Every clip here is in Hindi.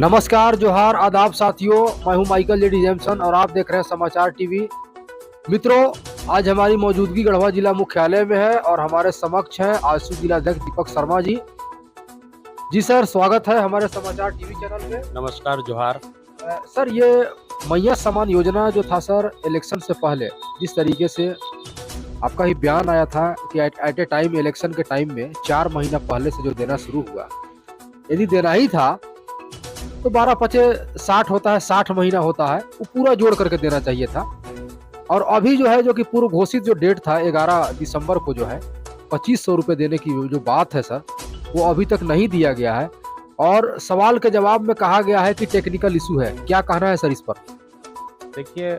नमस्कार, जोहार, आदाब साथियों। मैं हूं माइकल जेडी जेमसन और आप देख रहे हैं समाचार टीवी। मित्रों, आज हमारी मौजूदगी गढ़वा जिला मुख्यालय में है और हमारे समक्ष हैं आजसू जिलाध्यक्ष दीपक शर्मा जी। जी सर, स्वागत है हमारे समाचार टीवी चैनल में। नमस्कार, जोहार। सर, ये मैया समान योजना जो था सर, इलेक्शन से पहले जिस तरीके से आपका ही बयान आया था कि एट ए टाइम, इलेक्शन के टाइम में 4 महीना पहले से जो देना शुरू हुआ, यदि देना ही था तो 12-5-60 होता है, 60 महीना होता है, वो पूरा जोड़ करके देना चाहिए था। और अभी जो है, जो कि पूर्व घोषित जो डेट था 11 दिसंबर को, जो है 2500 रुपये देने की जो बात है सर, वो अभी तक नहीं दिया गया है। और सवाल के जवाब में कहा गया है कि टेक्निकल इशू है। क्या कहना है सर इस पर? देखिए,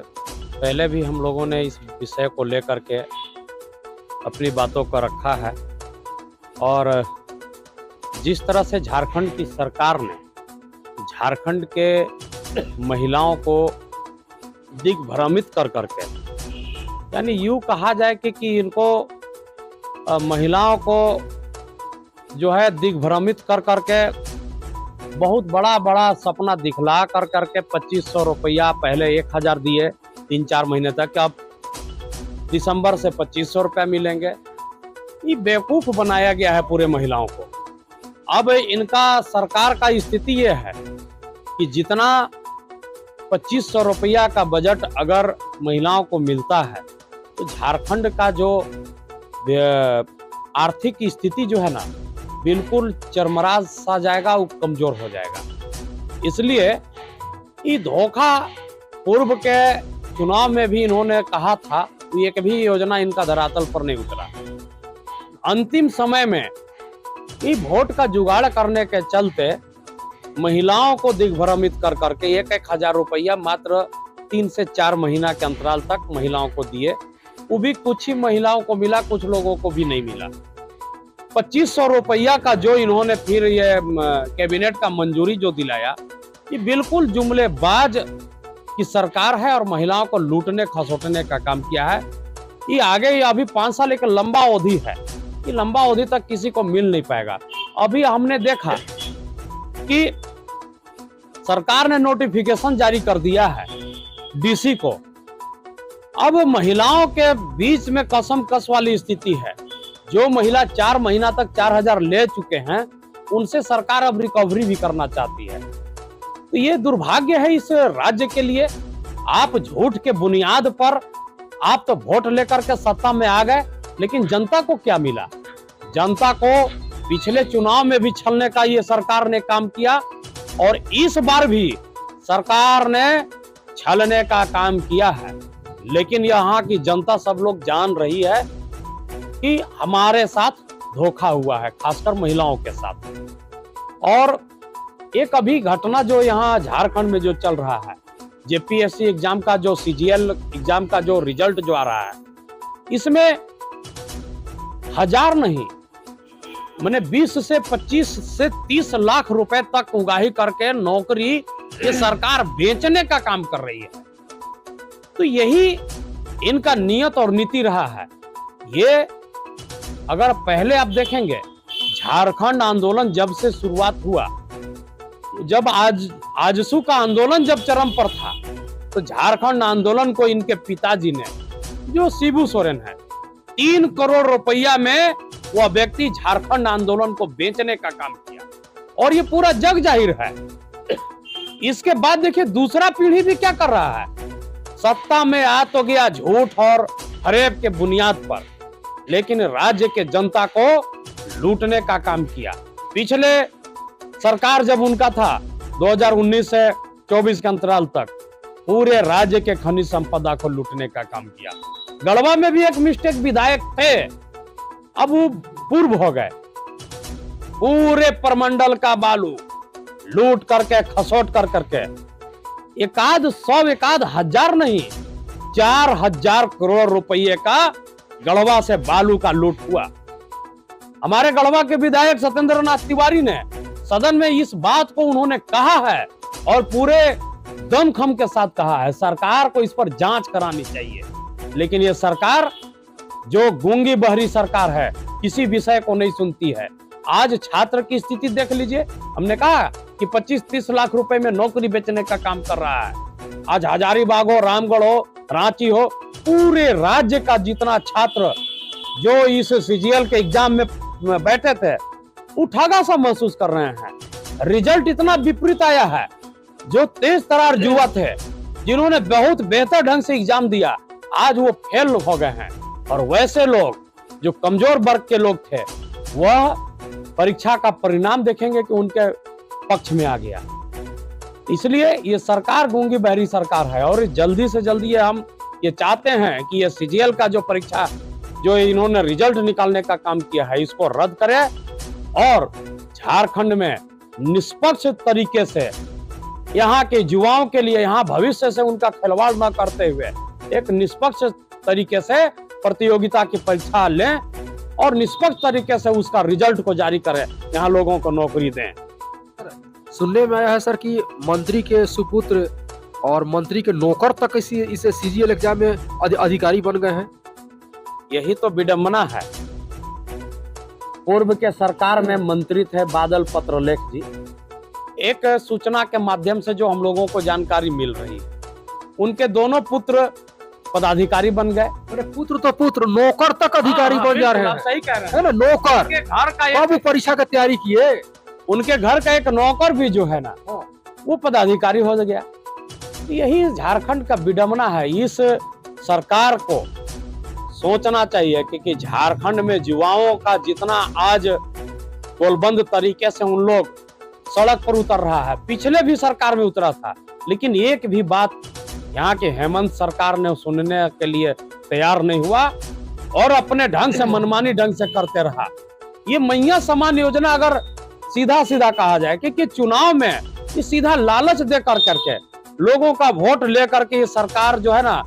पहले भी हम लोगों ने इस विषय को लेकर के अपनी बातों को रखा है और जिस तरह से झारखंड की सरकार ने झारखंड के महिलाओं को दिग्भ्रमित कर करके, यानी यूँ कहा जाए कि इनको महिलाओं को जो है दिग्भ्रमित कर करके बहुत बड़ा बड़ा सपना दिखला कर करके 2500 रुपया, पहले 1000 दिए 3-4 महीने तक, अब दिसंबर से 2500 रुपया मिलेंगे। ये बेवकूफ़ बनाया गया है पूरे महिलाओं को। अब इनका सरकार का स्थिति ये है कि जितना 2500 रुपया का बजट अगर महिलाओं को मिलता है तो झारखंड का जो आर्थिक स्थिति जो है ना, बिल्कुल चरमरा सा जाएगा, वो कमजोर हो जाएगा। इसलिए ये धोखा पूर्व के चुनाव में भी इन्होंने कहा था, तो एक भी योजना इनका धरातल पर नहीं उतरा। अंतिम समय में ये वोट का जुगाड़ करने के चलते महिलाओं को दिग्भ्रमित कर करके 1-1000 रुपया मात्र 3 से 4 महीना के अंतराल तक महिलाओं को दिए। वो भी कुछ ही महिलाओं को मिला, कुछ लोगों को भी नहीं मिला। 2500 रुपया का जो इन्होंने फिर ये कैबिनेट का मंजूरी जो दिलाया, ये बिल्कुल जुमलेबाज की सरकार है और महिलाओं को लूटने खसोटने का काम किया है। ये आगे ये अभी 5 साल एक लंबा अवधि है, ये लंबा अवधि तक किसी को मिल नहीं पाएगा। अभी हमने देखा कि सरकार ने नोटिफिकेशन जारी कर दिया है डीसी को। अब महिलाओं के बीच में कसम कस वाली स्थिति है। जो महिला 4 महीना तक 4000 ले चुके हैं, उनसे सरकार अब रिकवरी भी करना चाहती है। तो ये दुर्भाग्य है इस राज्य के लिए। आप झूठ के बुनियाद पर आप तो वोट लेकर के सत्ता में आ गए, लेकिन जनता को क्या मिला? जनता को पिछले चुनाव में भी छलने का ये सरकार ने काम किया और इस बार भी सरकार ने छलने का काम किया है। लेकिन यहाँ की जनता, सब लोग जान रही है कि हमारे साथ धोखा हुआ है, खासकर महिलाओं के साथ। और एक अभी घटना जो यहाँ झारखंड में जो चल रहा है, जेपीएससी एग्जाम का जो सीजीएल एग्जाम का जो रिजल्ट जो आ रहा है, इसमें 1000 नहीं, मैंने 20 से 25 से 30 लाख रुपए तक उगाही करके नौकरी ये सरकार बेचने का काम कर रही है। तो यही इनका नियत और नीति रहा है। ये अगर पहले आप देखेंगे, झारखंड आंदोलन जब से शुरुआत हुआ, जब आजसू का आंदोलन जब चरम पर था, तो झारखंड आंदोलन को इनके पिताजी ने, जो शिबू सोरेन है, 3 करोड़ रुपया में वह व्यक्ति झारखंड आंदोलन को बेचने का काम किया और ये पूरा जग जाहिर है। इसके बाद देखिए दूसरा पीढ़ी भी क्या कर रहा है, सत्ता में आ तो गया झूठ और फरेब के बुनियाद पर, लेकिन राज्य के जनता को लूटने का काम किया। पिछले सरकार जब उनका था 2019 से 24 के अंतराल तक, पूरे राज्य के खनिज संपदा को लूटने का काम किया। गढ़वा में भी एक मिस्टेक विधायक थे, अब वो पूर्व हो गए। पूरे प्रमंडल का बालू लूट करके, खसोट कर करके, एकाध 1000 नहीं, 4000 करोड़ रुपये का गढ़वा से बालू का लूट हुआ। हमारे गढ़वा के विधायक सत्येंद्र नाथ तिवारी ने सदन में इस बात को उन्होंने कहा है और पूरे दमखम के साथ कहा है, सरकार को इस पर जांच करानी चाहिए। लेकिन ये सरकार जो गूंगी बहरी सरकार है, किसी विषय को नहीं सुनती है। आज छात्र की स्थिति देख लीजिए। हमने कहा कि 25-30 लाख रुपए में नौकरी बेचने का काम कर रहा है। आज हजारीबाग हो, रामगढ़ हो, रांची हो, पूरे राज्य का जितना छात्र जो इस सीजीएल के एग्जाम में बैठे थे वो ठगा सा महसूस कर रहे हैं। रिजल्ट इतना विपरीत आया है। जो तेज तरार युवा थे जिन्होंने बहुत बेहतर ढंग से एग्जाम दिया, आज वो फेल हो गए हैं। और वैसे लोग जो कमजोर वर्ग के लोग थे वह परीक्षा का परिणाम देखेंगे कि उनके पक्ष में आ गया। इसलिए ये सरकार गूंगी बहरी सरकार है और जल्दी से जल्दी हम ये चाहते हैं कि ये सीजीएल का जो परीक्षा जो इन्होंने रिजल्ट निकालने का काम किया है इसको रद्द करें और झारखंड में निष्पक्ष तरीके से यहाँ के युवाओं के लिए, यहाँ भविष्य से उनका खिलवाड़ न करते हुए एक निष्पक्ष तरीके से प्रतियोगिता की परीक्षा लें और निष्पक्ष तरीके से उसका रिजल्ट को जारी करें, यहाँ लोगों को नौकरी दें। सुनने में आया है सर कि मंत्री के सुपुत्र और मंत्री के नौकर तक इस सीजीएल एग्जाम में अधिकारी बन गए हैं। यही तो विडंबना है। पूर्व के सरकार में मंत्री थे बादल पत्रलेख जी। एक सूचना के माध्यम से जो हम लोगों को जानकारी मिल रही है, उनके दोनों पुत्र पदाधिकारी बन गए। अरे पुत्र तो पुत्र, नौकर तक अधिकारी बन जा रहे हैं। सही कह रहे हैं, है ना, नौकर। उनके घर का अब परीक्षा की तैयारी किए, उनके घर का एक नौकर भी जो है ना वो पदाधिकारी हो गया। यही झारखंड का विडंबना है। इस सरकार को सोचना चाहिए कि झारखंड में युवाओं का जितना आज गोलबंद तरीके से उन लोग सड़क पर उतर रहा है, पिछले भी सरकार में उतरा था, लेकिन एक भी बात यहाँ के हेमंत सरकार ने सुनने के लिए तैयार नहीं हुआ और अपने ढंग से मनमानी ढंग से करते रहा। ये मैया समान योजना अगर सीधा सीधा कहा जाए कि चुनाव में ये सीधा लालच दे कर करके लोगों का वोट लेकर के ये सरकार जो है ना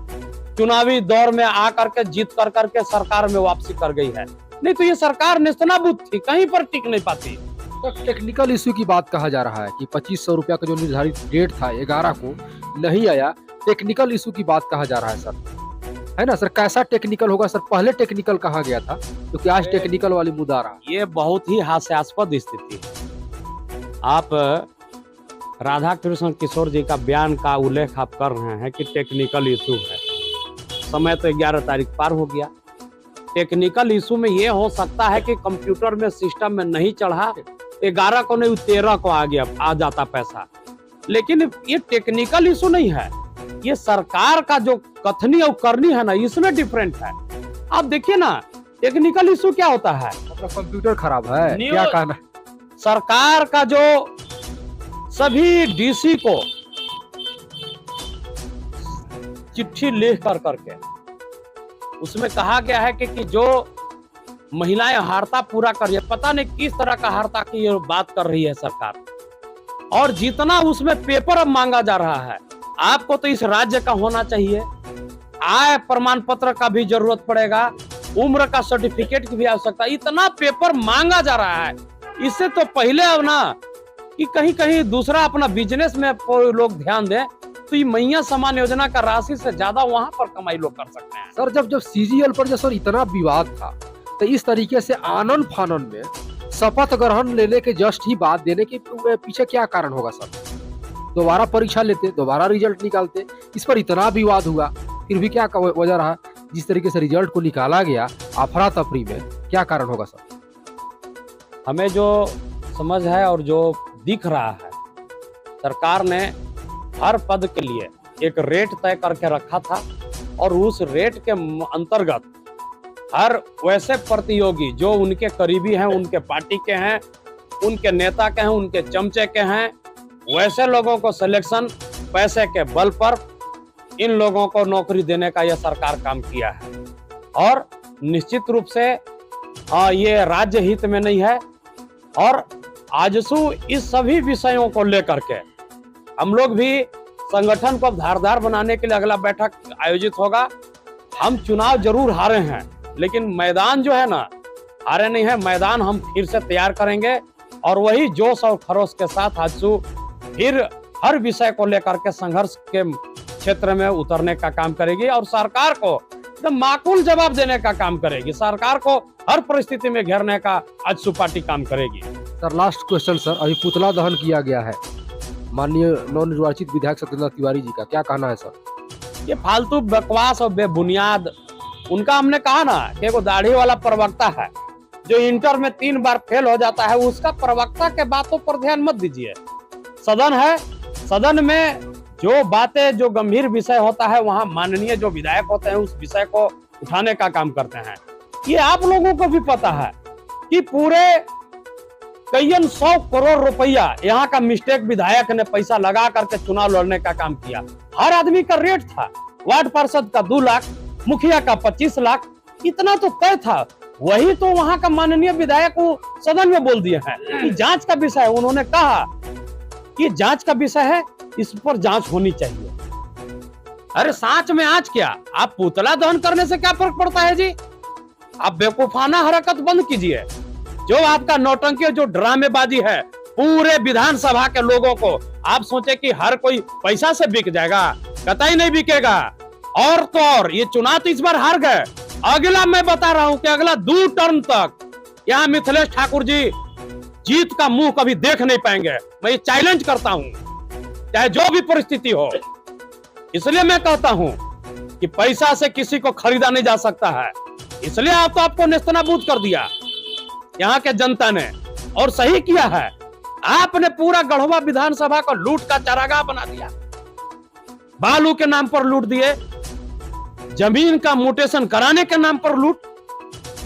चुनावी दौर में आकर के जीत कर करके सरकार में वापसी कर गई है। नहीं तो ये सरकार नेस्तनाबूद थी, कहीं पर टिक नहीं पाती। तो टेक्निकल इश्यू की बात कहा जा रहा है कि 2500 रुपया का जो निर्धारित डेट था 11 को नहीं आया। टेक्निकल इश्यू की बात कहा जा रहा है सर, है ना सर? कैसा टेक्निकल होगा सर? पहले टेक्निकल कहा गया था क्योंकि आज टेक्निकल वाली मुद्दा रहा। ये बहुत ही हास्यास्पद स्थिति है। आप राधा कृष्ण किशोर जी का बयान का उल्लेख आप कर रहे हैं कि टेक्निकल इशू है। समय तो 11 तारीख पार हो गया। टेक्निकल इशू में ये हो सकता है कि कंप्यूटर में सिस्टम में नहीं चढ़ा, 11 को नहीं 13 को आ गया, आ जाता पैसा। लेकिन ये टेक्निकल इशू नहीं है, ये सरकार का जो कथनी और करनी है ना, इसमें डिफरेंट है। आप देखिए ना, टेक्निकल इशू क्या होता है? मतलब कंप्यूटर खराब है, क्या कहना? सरकार का जो सभी डीसी को चिट्ठी लिख कर करके उसमें कहा गया है कि जो महिलाएं हारता पूरा करिए। पता नहीं किस तरह का हारता की ये बात कर रही है सरकार। और जितना उसमें पेपर अब मांगा जा रहा है, आपको तो इस राज्य का होना चाहिए, आय प्रमाण पत्र का भी जरूरत पड़ेगा, उम्र का सर्टिफिकेट की भी आवश्यकता। इतना पेपर मांगा जा रहा है, इससे तो पहले अब ना कि कहीं कहीं दूसरा अपना बिजनेस में लोग ध्यान दें तो ये मैया समान योजना का राशि से ज्यादा वहां पर कमाई लोग कर सकते हैं। सर जब सीजीएल पर जो सर इतना विवाद था, तो इस तरीके से आनन फानन में शपथ ग्रहण लेने के जस्ट ही बाद देने के पीछे क्या कारण होगा सर? दोबारा परीक्षा लेते, दोबारा रिजल्ट निकालते, इस पर इतना विवाद हुआ, फिर भी क्या वजह रहा? जिस तरीके से रिजल्ट को निकाला गया अफरा तफरी में, क्या कारण होगा सर? हमें जो समझ है और जो दिख रहा है, सरकार ने हर पद के लिए एक रेट तय करके रखा था और उस रेट के अंतर्गत हर वैसे प्रतियोगी जो उनके करीबी हैं, उनके पार्टी के हैं, उनके नेता के हैं, उनके चमचे के हैं, वैसे लोगों को सिलेक्शन पैसे के बल पर इन लोगों को नौकरी देने का यह सरकार काम किया है। और निश्चित रूप से ये राज्य हित में नहीं है। और आजसू इस सभी विषयों को लेकर के हम लोग भी संगठन को धारदार बनाने के लिए अगला बैठक आयोजित होगा। हम चुनाव जरूर हारे हैं, लेकिन मैदान जो है ना, हारे नहीं है, मैदान हम फिर से तैयार करेंगे और वही जोश और खरोश के साथ आजसू फिर हर विषय को लेकर के संघर्ष के क्षेत्र में उतरने का काम करेगी और सरकार को एकदम माकूल जवाब देने का काम करेगी। सरकार को हर परिस्थिति में घेरने का आजसू पार्टी काम करेगी। सर लास्ट क्वेश्चन सर, अभी पुतला दहन किया गया है माननीय नवनिर्वाचित विधायक सत्येंद्र तिवारी जी का, क्या कहना है सर? ये फालतू बकवास और बेबुनियाद, उनका हमने कहा ना कि वो दाढ़ी वाला प्रवक्ता है जो इंटर में 3 बार फेल हो जाता है, उसका प्रवक्ता के बातों पर ध्यान मत दीजिए। सदन है, सदन में जो बातें, जो गंभीर विषय होता है वहां माननीय जो विधायक होते हैं उस विषय को उठाने का काम करते हैं। ये आप लोगों को भी पता है कि पूरे कईयन 100 करोड़ रुपया यहाँ का मिस्टेक विधायक ने पैसा लगा करके चुनाव लड़ने का काम किया। हर आदमी का रेट था, वार्ड पार्षद का 2 लाख, मुखिया का 25 लाख, इतना तो तय था। वही तो वहां का माननीय विधायक को सदन में बोल दिए हैं कि जांच का विषय है। उन्होंने कहा कि जांच का विषय है, इस पर जांच होनी चाहिए। अरे सांच में आज क्या, आप पुतला दहन करने से क्या फर्क पड़ता है जी? आप बेवकूफाना हरकत बंद कीजिए। जो आपका नौटंकी, जो ड्रामेबाजी है पूरे विधानसभा के लोगों को, आप सोचे कि हर कोई पैसा से बिक जाएगा, कतई नहीं बिकेगा। और तो और ये चुनाव तो इस बार हार गए, अगला मैं बता रहा हूं कि अगला 2 टर्म तक यहाँ मिथिलेश ठाकुर जी जीत का मुंह कभी देख नहीं पाएंगे। मैं ये चैलेंज करता हूं, चाहे जो भी परिस्थिति हो। इसलिए मैं कहता हूं कि पैसा से किसी को खरीदा नहीं जा सकता है। इसलिए आपको नेस्तनाबूद कर दिया यहाँ के जनता ने, और सही किया है। आपने पूरा गढ़वा विधानसभा को लूट का चारागाह बना दिया। बालू के नाम पर लूट दिए, जमीन का म्यूटेशन कराने के नाम पर लूट,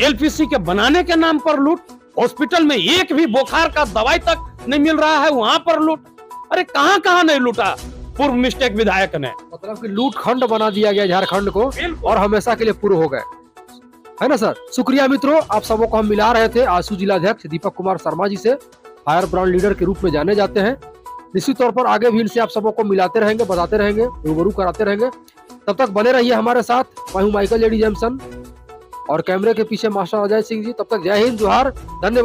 एलपीसी के बनाने के नाम पर लूट, हॉस्पिटल में एक भी बुखार का दवाई तक नहीं मिल रहा है वहां पर लूट। अरे कहां कहां नहीं लूटा पूर्व मिस्टेक विधायक ने। मतलब कि लूट खंड बना दिया गया झारखंड को और हमेशा के लिए पूरे हो गए, है ना सर? शुक्रिया मित्रों, आप सबों को हम मिला रहे थे आजसू जिलाध्यक्ष दीपक कुमार शर्मा जी से, फायर ब्रांड लीडर के रूप में जाने जाते हैं। निश्चित तौर पर आगे भी इनसे आप सबों को मिलाते रहेंगे, बताते रहेंगे, रूबरू कराते रहेंगे। तब तक बने रहिए हमारे साथ। मैं हूं माइकल जेडी जेमसन और कैमरे के पीछे मास्टर अजय सिंह जी। तब तक जय हिंद, जोहार, धन्यवाद।